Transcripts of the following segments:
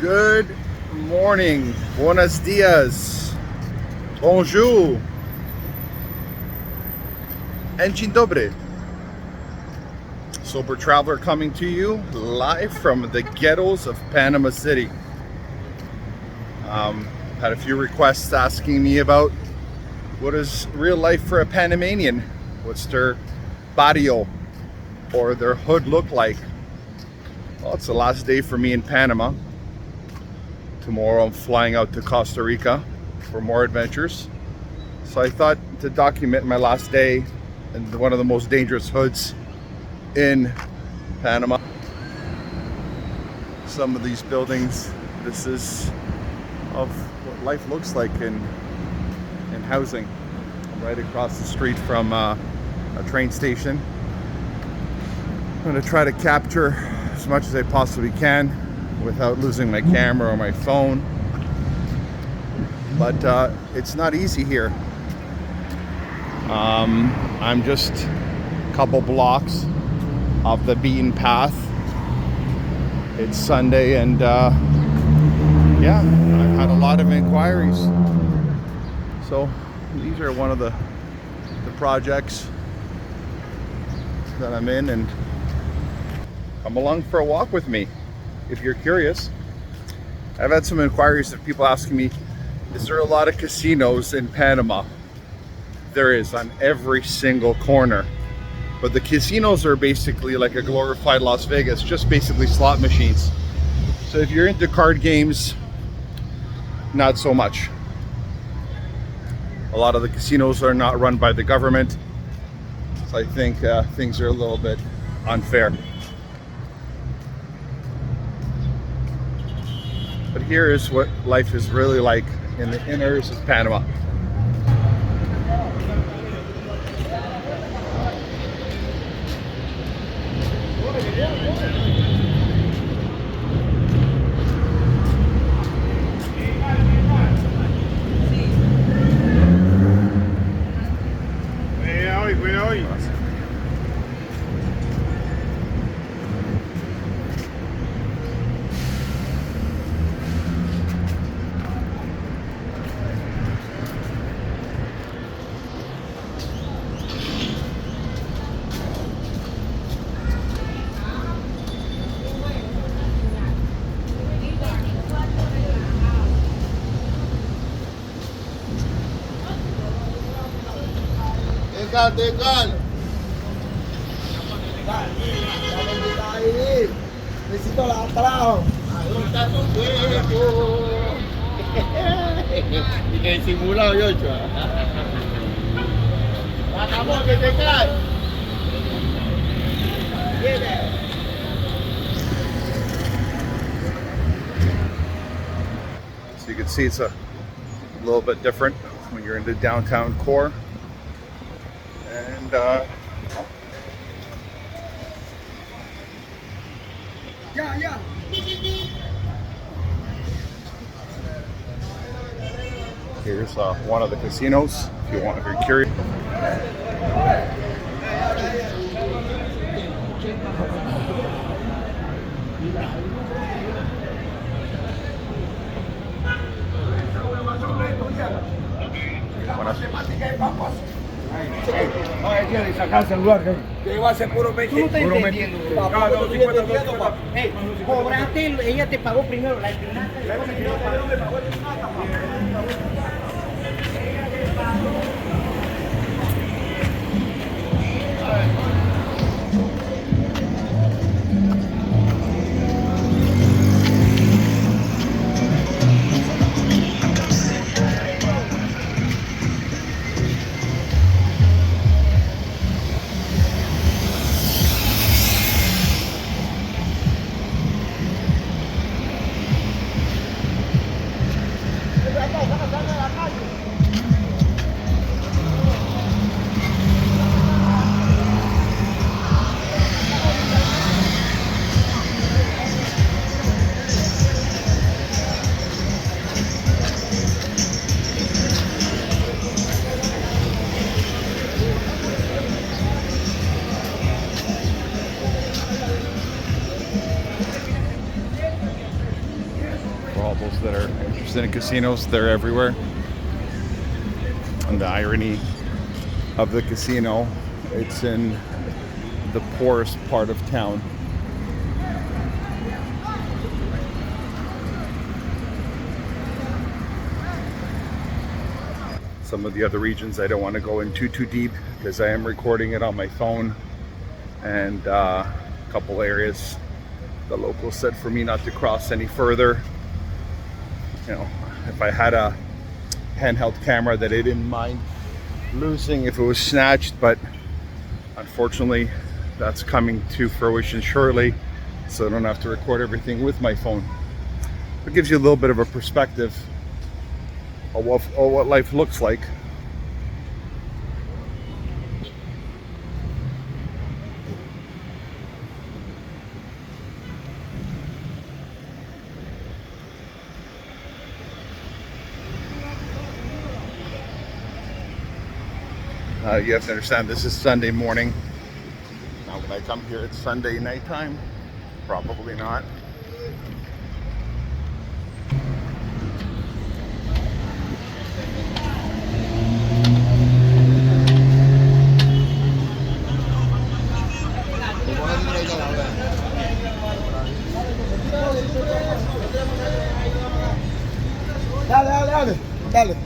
Good morning, buenos dias, bonjour, and dzień dobry. Sober Traveler coming to you live from the ghettos of Panama City. Had a few requests asking me about what is real life for a Panamanian. What's their barrio or their hood look like? Well, it's the last day for me in Panama. Tomorrow I'm flying out to Costa Rica for more adventures. So I thought to document my last day in one of the most dangerous hoods in Panama. Some of these buildings, this is of what life looks like in housing. I'm right across the street from a train station. I'm going to try to capture as much as I possibly can without losing my camera or my phone. But it's not easy here. I'm just a couple blocks off the beaten path. It's Sunday and yeah, I've had a lot of inquiries. So these are one of the projects that I'm in, and come along for a walk with me if you're curious. I've had some inquiries of people asking me, is there a lot of casinos in Panama? There is, on every single corner. But the casinos are basically like a glorified Las Vegas, just basically slot machines. So if you're into card games, not so much. A lot of the casinos are not run by the government. So I think things are a little bit unfair. But here is what life is really like in the inners of Panama. Tegal. Necesito la atrás. Ahí está tu cuerpo. Y que disimulado yo, Vamos que te cae. So you can see it's a little bit different when you're in the downtown core. And Yeah. here's one of the casinos if you're curious. Hay que sacarse el lugar. Que va a ser puro 20. Tú no estás entendiendo. Cobraste, ella te pagó primero la all those that are interested in casinos, they're everywhere. And the irony of the casino, it's in the poorest part of town. Some of the other regions I don't want to go into too deep because I am recording it on my phone, and a couple areas the locals said for me not to cross any further. You know, if I had a handheld camera that I didn't mind losing if it was snatched, but unfortunately that's coming to fruition shortly, so I don't have to record everything with my phone. It gives you a little bit of a perspective of what life looks like. You have to understand, this is Sunday morning. Now, when I come here, it's Sunday nighttime. Probably not. Dale, dale, dale, dale.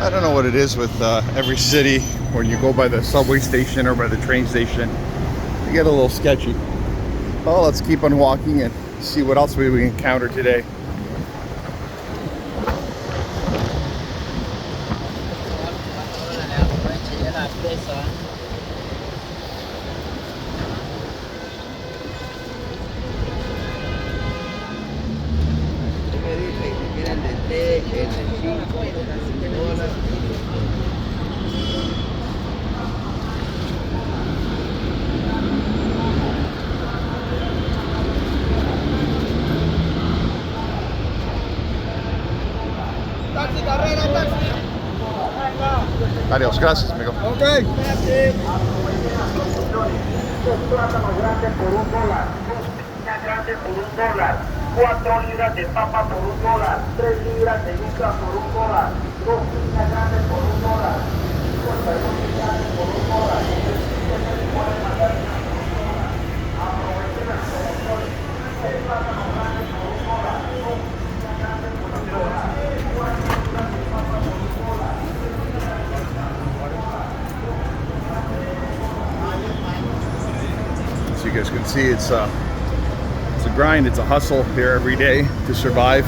I don't know what it is with every city. When you go by the subway station or by the train station, you get a little sketchy. Well, let's keep on walking and see what else we encounter today. Taxi, carrera, taxi. Adiós, gracias, amigo. Ok. Plátano grande por $1, 2 piñas grandes por $1, 4 libras de papa por $1, 3 libras de yuca por $1, 2 piñas grandes por $1, 5 lechones grandes por $1, 3 pueden mandar aprovechen las promociones, 6 plátanos grandes por $1, 2 piñas grandes por $1, 4 libras de papa por $1. As you guys can see, it's a grind, it's a hustle here every day to survive.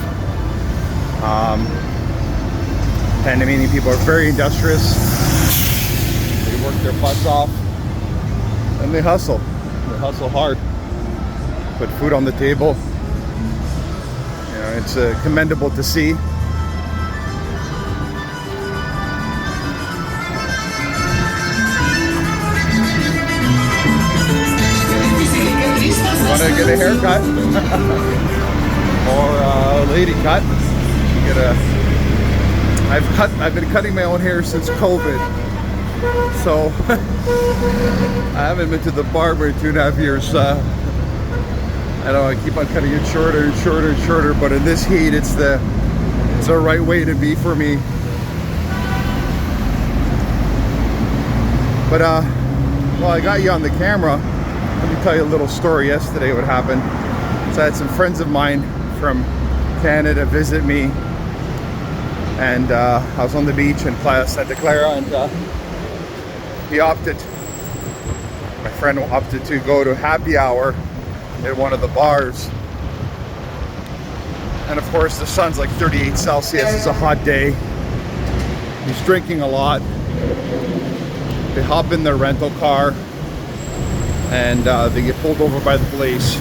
Panamanian people are very industrious. They work their butts off and they hustle. They hustle hard. Put food on the table. You know, it's commendable to see. Want to get a haircut or a lady cut? You get a. I've been cutting my own hair since COVID, so I haven't been to the barber in 2.5 years. I know I keep on cutting it shorter and shorter and shorter, but in this heat, it's the right way to be for me. But well, I got you on the camera. Let me tell you a little story yesterday what happened. So I had some friends of mine from Canada visit me, and I was on the beach in Playa Santa Clara, and he opted, my friend opted to go to happy hour at one of the bars. And of course the sun's like 38 Celsius, it's a hot day. He's drinking a lot. They hop in their rental car and they get pulled over by the police.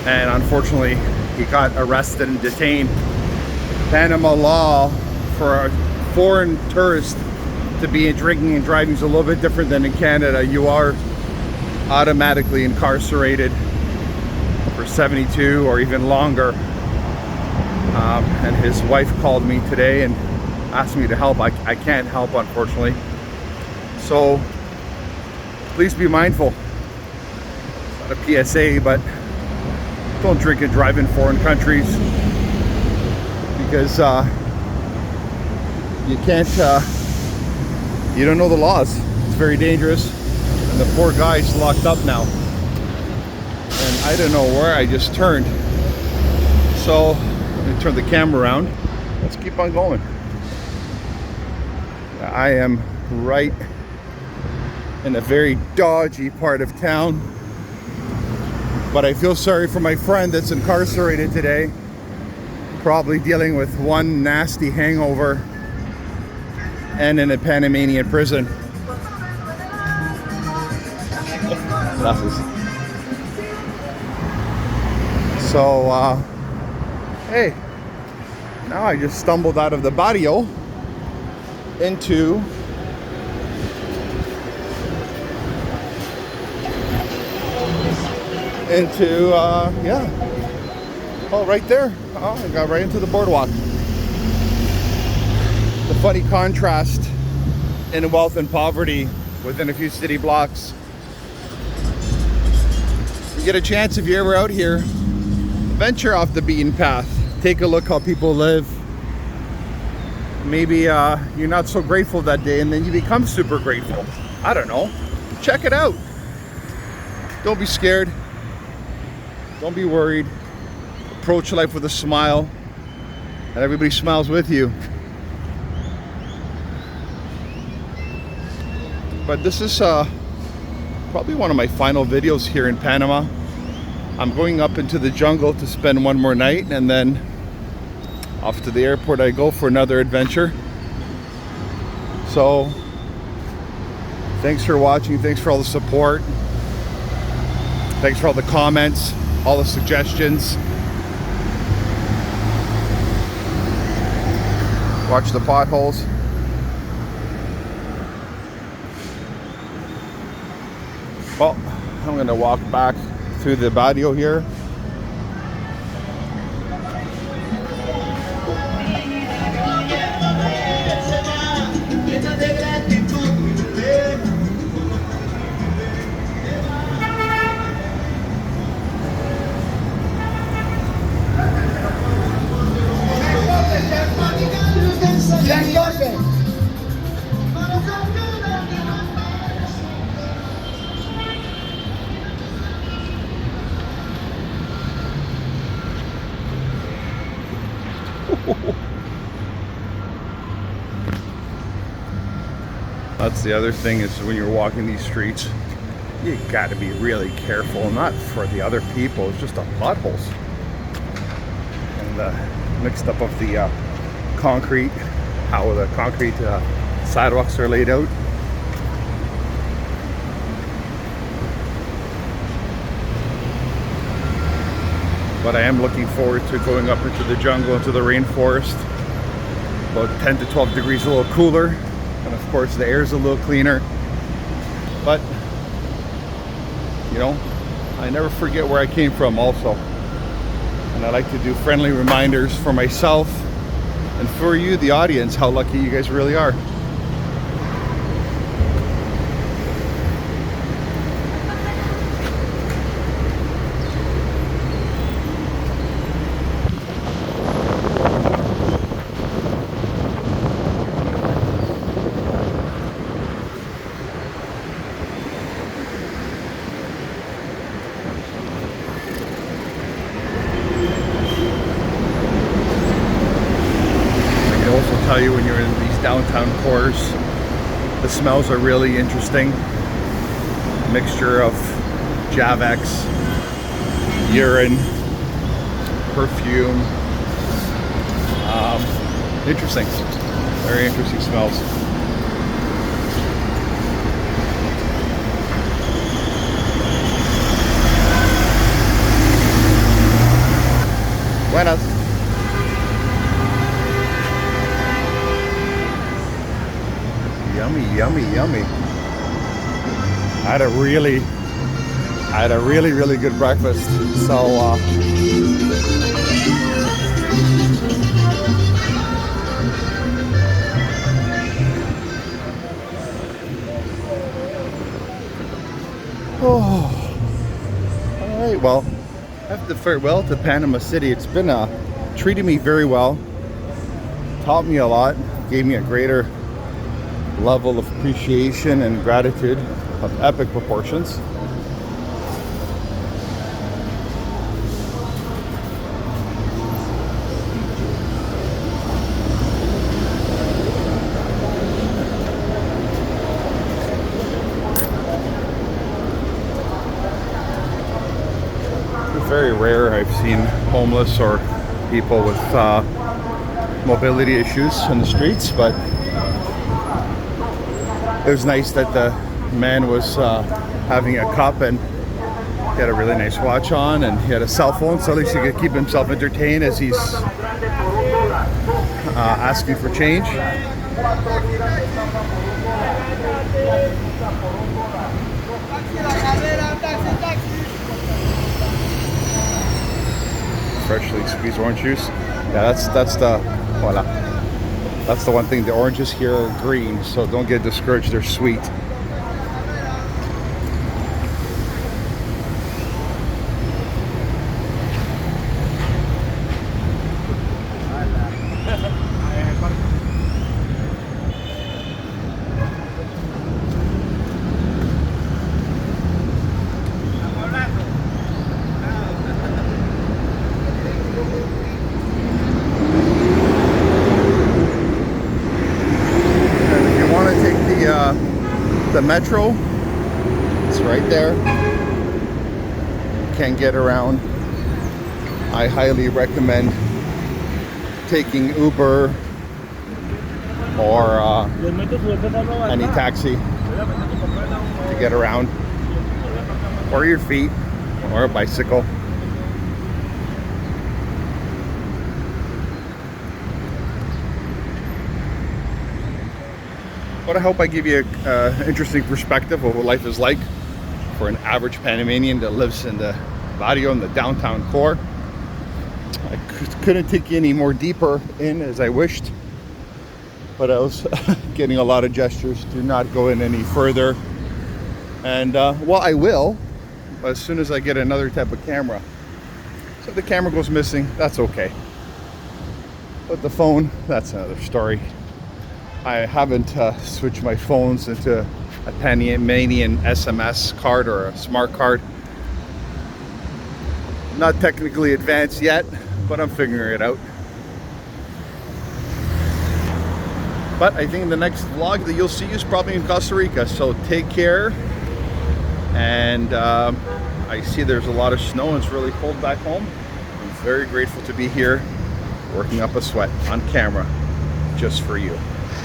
And unfortunately, he got arrested and detained. Panama law for a foreign tourist to be drinking and driving is a little bit different than in Canada. You are automatically incarcerated for 72 or even longer. And his wife called me today and asked me to help. I can't help, unfortunately. So please be mindful. It's not a PSA, but don't drink and drive in foreign countries, because you can't, you don't know the laws. It's very dangerous, and the poor guy's locked up now. And I don't know where I just turned. So let me turn the camera around. Let's keep on going. I am right in a very dodgy part of town, but I feel sorry for my friend that's incarcerated today, probably dealing with one nasty hangover and in a Panamanian prison. Glasses. So, hey, now I just stumbled out of the barrio into yeah, oh, right there. Oh, I got right into the boardwalk. The funny contrast in wealth and poverty within a few city blocks. You get a chance, if you're ever out here, venture off the beaten path. Take a look how people live. Maybe you're not so grateful that day, and then you become super grateful. I don't know. Check it out. Don't be scared. Don't be worried. Approach life with a smile, and everybody smiles with you. But this is probably one of my final videos here in Panama. I'm going up into the jungle to spend one more night, and then off to the airport I go for another adventure. So thanks for watching. Thanks for all the support. Thanks for all the comments, all the suggestions. Watch the potholes. Well, I'm gonna walk back through the barrio here. That's the other thing, is when you're walking these streets, you gotta be really careful, not for the other people, it's just the potholes and the mixed up of the concrete, how the concrete sidewalks are laid out. But I am looking forward to going up into the jungle, into the rainforest. About 10 to 12 degrees, a little cooler. And of course the air is a little cleaner. But, you know, I never forget where I came from also. And I like to do friendly reminders for myself and for you, the audience, how lucky you guys really are. Tell you, when you're in these downtown cores, the smells are really interesting. mixture of Javex, urine, perfume. Interesting. Very interesting smells. Buenas. Yummy, yummy, yummy. I had a really good breakfast. So oh, all right. Well, I have to farewell to Panama City. It's been treated me very well, taught me a lot, gave me a greater level of appreciation and gratitude of epic proportions. Very rare I've seen homeless or people with mobility issues in the streets, but it was nice that the man was having a cup and he had a really nice watch on and he had a cell phone, so at least he could keep himself entertained as he's asking for change. Freshly squeezed orange juice. Yeah, that's the voila. That's the one thing. The oranges here are green, so don't get discouraged. They're sweet. The metro, it's right there. You can get around. I highly recommend taking Uber or any taxi to get around, or your feet, or a bicycle. But I hope I give you an interesting perspective of what life is like for an average Panamanian that lives in the barrio, in the downtown core. I couldn't take you any more deeper in as I wished, but I was getting a lot of gestures to not go in any further. And well, I will as soon as I get another type of camera. So if the camera goes missing, that's okay. But the phone, that's another story. I haven't switched my phones into a Panamanian SMS card or a smart card. Not technically advanced yet, but I'm figuring it out. But I think the next vlog that you'll see is probably in Costa Rica, so take care. And I see there's a lot of snow and it's really cold back home. I'm very grateful to be here working up a sweat on camera just for you.